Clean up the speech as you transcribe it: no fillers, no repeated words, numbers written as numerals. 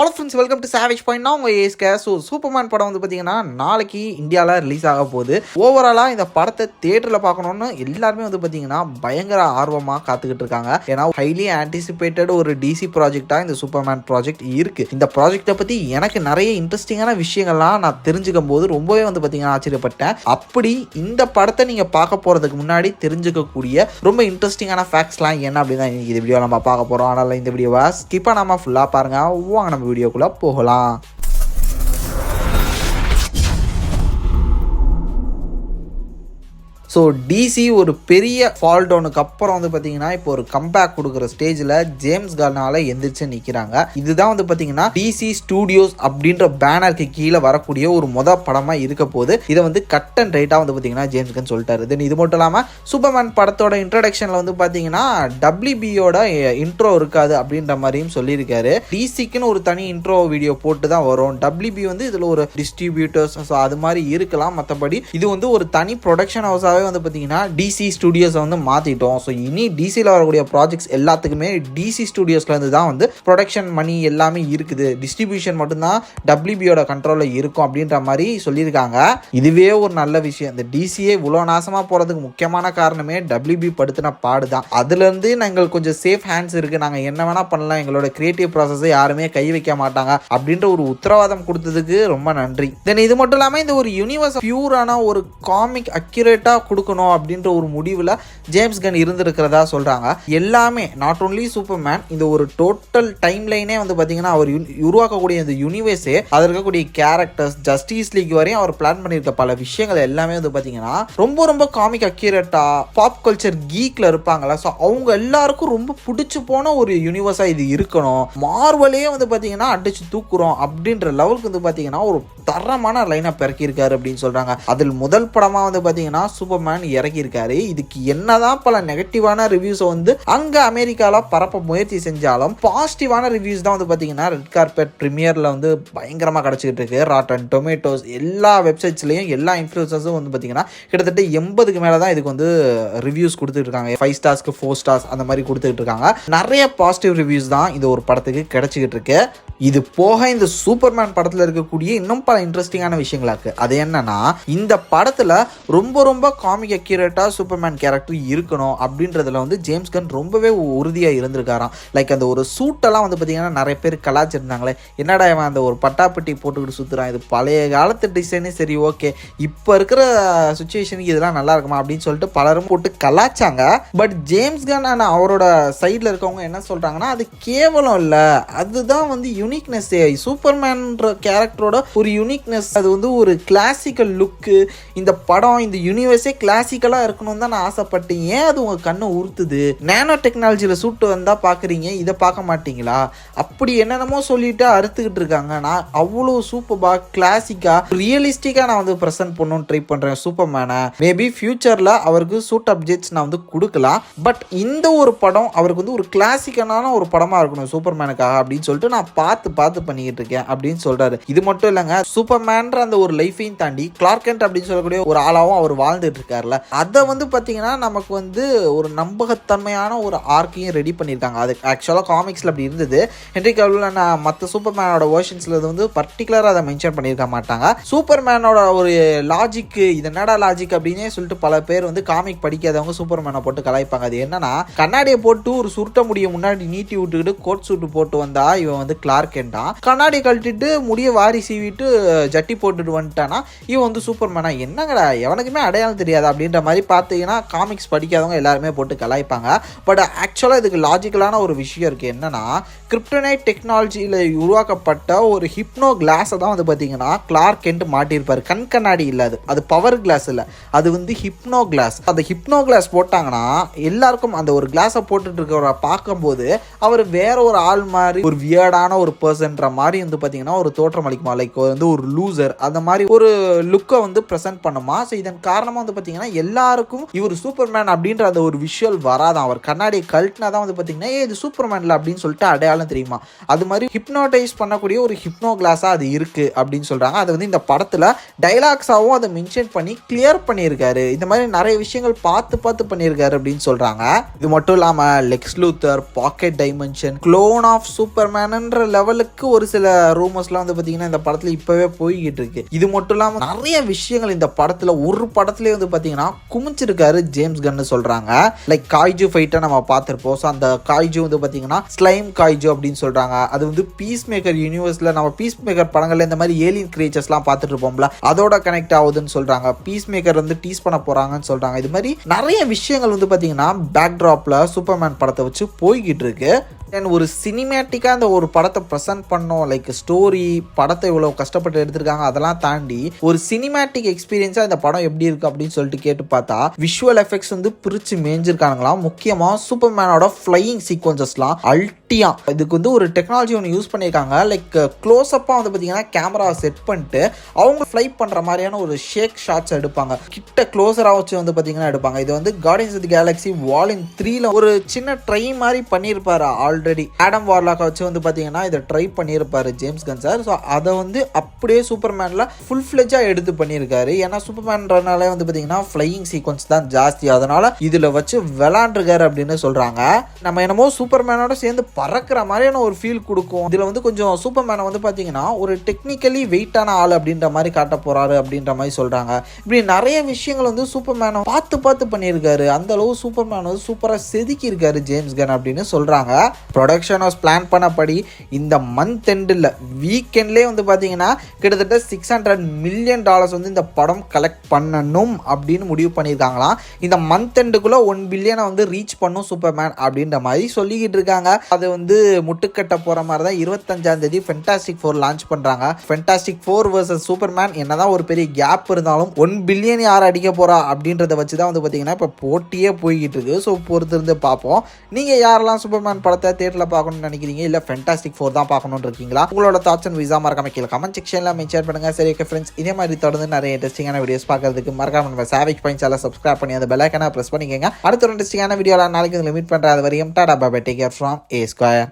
Hello friends, welcome to savage point. நான் உங்கள் ஏஸ்கே. So Superman படம் வந்து பார்த்தீங்கன்னா நாளைக்கு இந்தியாவில் ரிலீஸ் ஆக போகுது. ஓவராலாக இந்த படத்தை தியேட்டரில் பார்க்கணுன்னு எல்லாருமே வந்து பார்த்தீங்கன்னா பயங்கர ஆர்வமாக காத்துக்கிட்டு இருக்காங்க. ஏன்னா ஹைலி ஆன்டிசிபேட்டட் ஒரு டிசி ப்ராஜெக்டாக இந்த சூப்பர்மேன் ப்ராஜெக்ட் இருக்குது. இந்த ப்ராஜெக்டை பற்றி எனக்கு நிறைய இன்ட்ரெஸ்டிங்கான விஷயங்கள்லாம் நான் தெரிஞ்சுக்கும் போது ரொம்பவே வந்து பார்த்தீங்கன்னா ஆச்சரியப்பட்டேன். அப்படி இந்த படத்தை நீங்கள் பார்க்க போகிறதுக்கு முன்னாடி தெரிஞ்சுக்கக்கூடிய ரொம்ப இன்ட்ரெஸ்டிங்கான ஃபேக்ட்ஸ்லாம் என்ன அப்படின்னு தான் இந்த வீடியோ நம்ம பார்க்க போகிறோம். அதனால் இந்த வீடியோவை ஸ்கிப் பண்ணாமல் ஃபுல்லாக பாருங்கள். வாங்க நம்ம வீடியோக்குள்ள போகலாம். ஸோ டிசி ஒரு பெரிய ஃபால் டவுனுக்கு அப்புறம் வந்து பார்த்தீங்கன்னா இப்போ ஒரு கம்பேக் கொடுக்குற ஸ்டேஜில் ஜேம்ஸ் கன்னால் எந்திரிச்சு நிற்கிறாங்க. இதுதான் வந்து பார்த்தீங்கன்னா டிசி ஸ்டூடியோஸ் அப்படின்ற பேனருக்கு கீழே வரக்கூடிய ஒரு படமாக இருக்க போது. இதை வந்து கட் அண்ட் ரைட்டாக வந்து பார்த்தீங்கன்னா ஜேம்ஸ் கன் சொல்லிட்டாரு. தென் இது மட்டும் இல்லாமல் சூப்பர்மேன் படத்தோட இன்ட்ரடக்ஷனில் வந்து பார்த்தீங்கன்னா WBயோட இன்ட்ரோ இருக்காது அப்படின்ற மாதிரியும் சொல்லியிருக்காரு. டிசிக்குன்னு ஒரு தனி இன்ட்ரோ வீடியோ போட்டு தான் வரும். WB வந்து இதில் ஒரு டிஸ்ட்ரிபியூட்டர்ஸ் அது மாதிரி இருக்கலாம். மற்றபடி இது வந்து ஒரு தனி ப்ரொடக்ஷன் ஹவுஸாகவே வந்து பார்த்தீங்கன்னா டிசி ஸ்டுடியோஸை வந்து மாற்றிட்டோம். ஸோ இனி டிசியில் வரக்கூடிய ப்ராஜெக்ட்ஸ் எல்லாத்துக்குமே டிசி ஸ்டுடியோஸ்லேருந்து தான் வந்து ப்ரொடக்ஷன் மணி எல்லாமே இருக்குது. டிஸ்ட்ரிபியூஷன் மட்டும்தான் WBயோட கண்ட்ரோலில் இருக்கும் அப்படின்ற மாதிரி சொல்லியிருக்காங்க. இதுவே ஒரு நல்ல விஷயம். இந்த டிசியே இவ்வளோ நாசமாக போகிறதுக்கு முக்கியமான காரணமே WB படுத்தின பாடு தான். அதுலேருந்து நாங்கள் கொஞ்சம் சேஃப் ஹேண்ட்ஸ் இருக்குது, நாங்கள் என்ன வேணால் பண்ணலாம், எங்களோட கிரியேட்டிவ் ப்ராசஸை யாருமே கை வைக்க மாட்டாங்க அப்படின்ற ஒரு உத்தரவாதம் கொடுத்ததுக்கு ரொம்ப நன்றி. தென் இது மட்டும் இல்லாமல் இந்த ஒரு யூனிவர்ஸ் பியூரான ஒரு காமிக் அக்யூரேட்டாக கொடுக்கணும் அப்படின்ற ஒரு முடிவில் ஜேம்ஸ் கன் இருந்திருக்கிறதா சொல்கிறாங்க. எல்லாமே நாட் ஓன்லி சூப்பர்மேன், இந்த ஒரு டோட்டல் டைம் லைனே வந்து பார்த்தீங்கன்னா அவர் உருவாக்கக்கூடிய இந்த யூனிவர்ஸே, அதில் இருக்கக்கூடிய கேரக்டர்ஸ், ஜஸ்டிஸ் லீக் வரையும் அவர் பிளான் பண்ணியிருக்க பல விஷயங்கள் எல்லாமே வந்து பார்த்தீங்கன்னா ரொம்ப ரொம்ப காமிக் அக்யூரேட்டாக பாப் கல்ச்சர் கீக்கில் இருப்பாங்களா. ஸோ அவங்க எல்லாருக்கும் ரொம்ப பிடிச்சி போன ஒரு யூனிவர்ஸாக இது இருக்கணும். மார்வலே வந்து பார்த்தீங்கன்னா அடிச்சு தூக்குறோம் அப்படின்ற லெவலுக்கு வந்து பார்த்தீங்கன்னா ஒரு தரமான லைனை பிறக்கியிருக்காரு அப்படின்னு சொல்கிறாங்க. அதில் முதல் படமாக வந்து பார்த்தீங்கன்னா சூப்பர்மேன் இறக்கியிருக்காரு. இதுக்கு என்னதான் பல நெகட்டிவான ரிவ்யூஸை வந்து அங்கே அமெரிக்காவில் பரப்ப முயற்சி செஞ்சாலும் பாசிட்டிவான ரிவ்யூஸ் தான் வந்து பார்த்தீங்கன்னா ரெட் கார்பெட் ப்ரீமியரில் வந்து பயங்கரமாக கிடச்சிக்கிட்டு இருக்கு. ராட்டன் டொமேட்டோஸ் எல்லா வெப்சைட்ஸ்லையும் எல்லா இன்ஃப்ளூயன்சர்ஸும் வந்து பார்த்தீங்கன்னா கிட்டத்தட்ட 80க்கு மேலே தான் இதுக்கு வந்து ரிவ்யூஸ் கொடுத்துட்டு இருக்காங்க. 5 ஸ்டார்ஸ்க்கு 4 ஸ்டார்ஸ் அந்த மாதிரி கொடுத்துட்டு இருக்காங்க. நிறைய பாசிட்டிவ் ரிவ்யூஸ் தான் இந்த ஒரு படத்துக்கு கிடைச்சிக்கிட்டு இருக்கு. இது போக இந்த சூப்பர்மேன் படத்தில் இருக்கக்கூடிய இன்னும் பல இன்ட்ரெஸ்டிங்கான விஷயங்களா இருக்குது. அது என்னன்னா, இந்த படத்தில் ரொம்ப ரொம்ப காமிக் அக்யூரேட்டாக சூப்பர்மேன் கேரக்டர் இருக்கணும் அப்படின்றதுல வந்து ஜேம்ஸ் கன் ரொம்பவே உறுதியாக இருந்திருக்காராம். லைக் அந்த ஒரு சூட்டெல்லாம் வந்து பார்த்தீங்கன்னா நிறைய பேர் கலாச்சிருந்தாங்களே, என்னடா இவன் அந்த ஒரு பட்டாப்பட்டி போட்டுக்கிட்டு சுற்றுறான், இது பழைய காலத்து டிசைனே சரி ஓகே, இப்போ இருக்கிற சுச்சுவேஷனுக்கு இதெல்லாம் நல்லா இருக்குமா அப்படின்னு சொல்லிட்டு பலரும் போட்டு கலாச்சாங்க. பட் ஜேம்ஸ் கன் அவரோட சைடில் இருக்கவங்க என்ன சொல்கிறாங்கன்னா, அது கேவலம் இல்லை, அதுதான் வந்து யூனிக்னஸ். சூப்பர்மேன்ற கேரக்டரோட ஒரு யூனிக்னஸ், அது வந்து ஒரு கிளாசிக்கல் லுக்கு. இந்த படம் இந்த யூனிவர்ஸே கிளாசிக்கலாக இருக்கணும்னு தான் நான் ஆசைப்பட்டேன். ஏன் அது உங்கள் கண்ணை உறுத்துது? நேனோ டெக்னாலஜியில் சூட்டு வந்தால் பார்க்குறீங்க, இதை பார்க்க மாட்டீங்களா? அப்படி என்னென்னமோ சொல்லிட்டு அறுத்துக்கிட்டு இருக்காங்க. நான் அவ்வளோ சூப்பராக கிளாசிக்காக ரியலிஸ்டிக்காக நான் வந்து ப்ரெசென்ட் பண்ணணும்னு ட்ரை பண்ணுறேன் சூப்பர்மேனை. மேபி ஃபியூச்சரில் அவருக்கு சூட் அப்ஜெக்ட்ஸ் நான் வந்து கொடுக்கலாம். பட் இந்த ஒரு படம் அவருக்கு வந்து ஒரு கிளாசிக்கான ஒரு படமாக இருக்கணும் சூப்பர்மேனுக்காக அப்படின்னு சொல்லிட்டு நான் பார்த்து பண்ணிக்கிட்டு இருக்கேன் அப்படின்னு சொல்றாரு. இது மட்டும் இல்லைங்க, சூப்பர்மேன்ற அந்த ஒரு லைஃபையும் தாண்டி கிளார்க் கென்ட் அப்படின்னு சொல்லக்கூடிய ஒரு ஆளாவும் அவர் வாழ்ந்துட்டு இருக்காருல, அதை வந்து பார்த்தீங்கன்னா நமக்கு வந்து ஒரு நம்பகத்தன்மையான ஒரு ஆர்க்கையும் ரெடி பண்ணியிருக்காங்க. அது ஆக்சுவலாக காமிக்ஸில் அப்படி இருந்தது. ஹென்ரி கேவில் மற்ற சூப்பர்மேனோட வேர்ஷன்ஸில் வந்து பர்டிகுலராக அதை மென்ஷன் பண்ணியிருக்க மாட்டாங்க. சூப்பர்மேனோட ஒரு லாஜிக்கு, இது என்னடா லாஜிக் அப்படின்னே சொல்லிட்டு பல பேர் வந்து காமிக் படிக்காதவங்க சூப்பர்மேனை போட்டு கலாய்ப்பாங்க. அது என்னன்னா, கண்ணாடியை போட்டு ஒரு சுருட்ட முடிய முன்னாடி நீட்டி விட்டுக்கிட்டு கோட் சூட்டு போட்டு வந்தா இவன் வந்து கிளார்க் கென்ட்டா, கண்ணாடி கழட்டிட்டு முடிய வாரி சீவிட்டு ஜட்டி போட்டுட்டு வந்துட்டானா இவன் வந்து சூப்பர்மேனா? என்னங்கடா எவனுக்குமே அடையாளம் தெரியாது அப்படின்ற மாதிரி பார்த்தீங்கன்னா காமிக்ஸ் படிக்காதவங்க எல்லாருமே போட்டு கலாய்ப்பாங்க. பட் ஆக்சுவலாக இதுக்கு லாஜிக்கலான ஒரு விஷயம் இருக்குது. என்னன்னா, கிரிப்டனைட் டெக்னாலஜியில் உருவாக்கப்பட்ட ஒரு ஹிப்னோ கிளாஸை தான் வந்து பார்த்தீங்கன்னா கிளார்க் கென்ட் மாட்டியிருப்பார். கண்ணாடி இல்லை, அது பவர் கிளாஸ் இல்லை, அது வந்து ஹிப்னோ கிளாஸ். அந்த ஹிப்னோ கிளாஸ் போட்டாங்கன்னா எல்லாருக்கும் அந்த ஒரு கிளாஸை போட்டுட்டு இருக்கிறவரை பார்க்கும்போது அவர் வேற ஒரு ஆள் மாதிரி, ஒரு வியர்டான ஒரு பர்சன்ற மாதிரி வந்து பார்த்தீங்கன்னா ஒரு தோற்றம் அளிக்குமா. லைக் வந்து ஒரு லூசர் அந்த மாதிரி ஒரு லுக்கை வந்து ப்ரெசென்ட் பண்ணுமா. ஸோ இதன் காரணமாக வந்து பார்த்தீங்கன்னா எல்லாருக்கும் இவர் சூப்பர்மேன் அப்படின்ற அந்த ஒரு விஷுவல் வராதான். அவர் கண்ணாடியை கழட்டினா தான் வந்து பார்த்தீங்கன்னா இது சூப்பர்மேன்ல அப்படின்னு சொல்லிட்டு அடையாளம் தெரியுமா. அது மாதிரி ஹிப்னோடைஸ் பண்ணக்கூடிய ஒரு ஹிப்னோ கிளாஸாக அது இருக்கு அப்படின்னு சொல்றாங்க. அது வந்து இந்த படத்தில் டைலாக்ஸாகவும் அதை மென்ஷன் பண்ணி கிளியர் பண்ணியிருக்காரு. இந்த மாதிரி நிறைய விஷயங்கள் பார்த்து பண்ணியிருக்காரு அப்படின்னு சொல்றாங்க. இது மட்டும் இல்லாமல் Lex Luthor, pocket dimension, clone of சூப்பர்மேன்ன்ற லெவலுக்கு ஒரு சில ரூமர்ஸ்லாம் வந்து பார்த்தீங்கன்னா இந்த படத்தில் இப்போவே போய்கிட்டு இருக்கு. இது மட்டும் இல்லாமல் நிறைய விஷயங்கள் இந்த படத்தில் ஒரு படத்துலேயே வந்து பார்த்தீங்கன்னா குமிச்சிருக்காரு ஜேம்ஸ் கன்னு சொல்கிறாங்க. லைக் காய்ஜு ஃபைட்டை நம்ம பார்த்துருப்போம். ஸோ அந்த காய்ஜு வந்து பார்த்தீங்கன்னா ஸ்லைம் காய்ஜு அப்படின்னு சொல்கிறாங்க. அது வந்து பீஸ் மேக்கர் யூனிவர்ஸில் நம்ம பீஸ் மேக்கர் படங்களில் இந்த மாதிரி ஏலியன் கிரியேச்சர்ஸ்லாம் பார்த்துட்டு இருப்போம்ல, அதோட கனெக்ட் ஆகுதுன்னு சொல்கிறாங்க. பீஸ் மேக்கர் வந்து டீஸ் பண்ண போகிறாங்கன்னு சொல்கிறாங்க. இது மாதிரி நிறைய விஷயங்கள் வந்து பார்த்தீங்கன்னா பேக்ட்ராப்பில் சூப்பர்மேன் படத்தை வச்சு போய்கிட்டு இருக்கு. ஒரு சினிமேட்டிக்காக அந்த ஒரு படத்தை ப்ரெசென்ட் பண்ணோம். லைக் ஸ்டோரி, படத்தை இவ்வளோ கஷ்டப்பட்டு எடுத்திருக்காங்க, அதெல்லாம் தாண்டி ஒரு சினிமேட்டிக் எக்ஸ்பீரியன்ஸாக இந்த படம் எப்படி இருக்குது அப்படின்னு சொல்லிட்டு கேட்டு பார்த்தா விஷுவல் எஃபெக்ட்ஸ் வந்து பிரித்து மேய்ஞ்சிருக்கானுங்களாம். முக்கியமாக சூப்பர்மேனோட ஃப்ளையிங் சீக்வன்சஸ்லாம் அல்ட்டியா. இதுக்கு வந்து ஒரு டெக்னாலஜி ஒன்று யூஸ் பண்ணியிருக்காங்க. லைக் க்ளோஸ்அப்பாக வந்து பார்த்தீங்கன்னா கேமராவை செட் பண்ணிட்டு அவங்க ஃப்ளை பண்ணுற மாதிரியான ஒரு ஷேக் ஷாட்ஸ் எடுப்பாங்க. கிட்ட க்ளோஸராக வச்சு வந்து பார்த்தீங்கன்னா எடுப்பாங்க. இது வந்து Guardians of the Galaxy volume 3ல ஒரு சின்ன ட்ரை மாதிரி பண்ணியிருப்பாரு. ஆல்ரெடி ஆடம் வார்லாக் வச்சு வந்து பார்த்தீங்கன்னா இதை ட்ரை பண்ணியிருப்பாரு ஜேம்ஸ் கன் சார். ஸோ அதை வந்து அப்படியே சூப்பர்மேனில் ஃபுல் ஃப்ளெஜாக எடுத்து பண்ணியிருக்காரு. ஏன்னா சூப்பர்மேன்றனாலே வந்து பார்த்தீங்கன்னா ஃப்ளையிங் சீக்வன்ஸ் தான் ஜாஸ்தி, அதனால இதில் வச்சு விளாண்டுருக்காரு அப்படின்னு சொல்கிறாங்க. நம்ம என்னமோ சூப்பர்மேனோட சேர்ந்து பறக்கிற மாதிரியான ஒரு ஃபீல் கொடுக்கும். இதில் வந்து கொஞ்சம் சூப்பர்மேனை வந்து பார்த்தீங்கன்னா ஒரு டெக்னிக்கலி வெயிட்டான ஆள் அப்படின்ற மாதிரி காட்ட போகிறாரு அப்படின்ற மாதிரி சொல்கிறாங்க. இப்படி நிறைய விஷயங்கள் வந்து சூப்பர்மேனை பார்த்து பண்ணியிருக்காரு. அந்த அளவு சூப்பர்மேன் வந்து சூப்பராக செதுக்கி இருக்காரு ஜேம்ஸ் கன் அப்படின்னு சொல்கிறாங்க. ப்ரொடக்ஷன் ஹவுஸ் பிளான் பண்ணபடி இந்த மந்த் எண்டில் வீக்கெண்ட்லேயே வந்து பார்த்தீங்கன்னா கிட்டத்தட்ட $600 மில்லியன் வந்து இந்த படம் கலெக்ட் பண்ணணும் அப்படின்னு முடிவு பண்ணியிருக்காங்களாம். இந்த மந்த் எண்டுக்குள்ளே 1 பில்லியனை வந்து ரீச் பண்ணும் சூப்பர்மேன் அப்படின்ற மாதிரி சொல்லிக்கிட்டு இருக்காங்க. அது வந்து முட்டுக்கட்ட போகிற மாதிரி தான் 25ஆம் தேதி ஃபென்டாஸ்டிக் 4 லான்ச் பண்ணுறாங்க. ஃபென்டாஸ்டிக் 4 vs சூப்பர்மேன் என்னதான் ஒரு பெரிய கேப் இருந்தாலும் 1 பில்லியன் யார் அடிக்க போகிறா அப்படின்றத வச்சு தான் வந்து பார்த்தீங்கன்னா இப்போ போட்டியே போய்கிட்டு இருக்கு. ஸோ பொறுத்து இருந்து பார்ப்போம். நீங்கள் யாரெல்லாம் சூப்பர்மேன் படத்தை தியேட்டர்ல பார்க்கணும்னு நினைக்கிறீங்க, இல்ல ஃபென்டாஸ்டிக் 4 தான் பார்க்கணும்னு இருக்கீங்களா? உங்களோட தாட்ஸ் அண்ட் விசா மறக்காம கீழே கமெண்ட் செக்ஷன்ல ஷேர் பண்ணுங்க. சரி ஓகே ஃப்ரெண்ட்ஸ், இதே மாதிரி தொடர்ந்து நிறைய இன்ட்ரெஸ்டிங்கான வீடியோஸ் பார்க்கறதுக்கு மறக்காம நம்ம சாவிக் பாயிண்ட் சேனலை சப்ஸ்கிரைப் பண்ணி அந்த பெல் ஐகானை பிரஸ் பண்ணிக்கங்க. அடுத்த ஒரு இன்ட்ரெஸ்டிங்கான வீடியோல நாளைக்கு மீட் பண்ற. அது வரையும் tata bye bye, take care from A Square.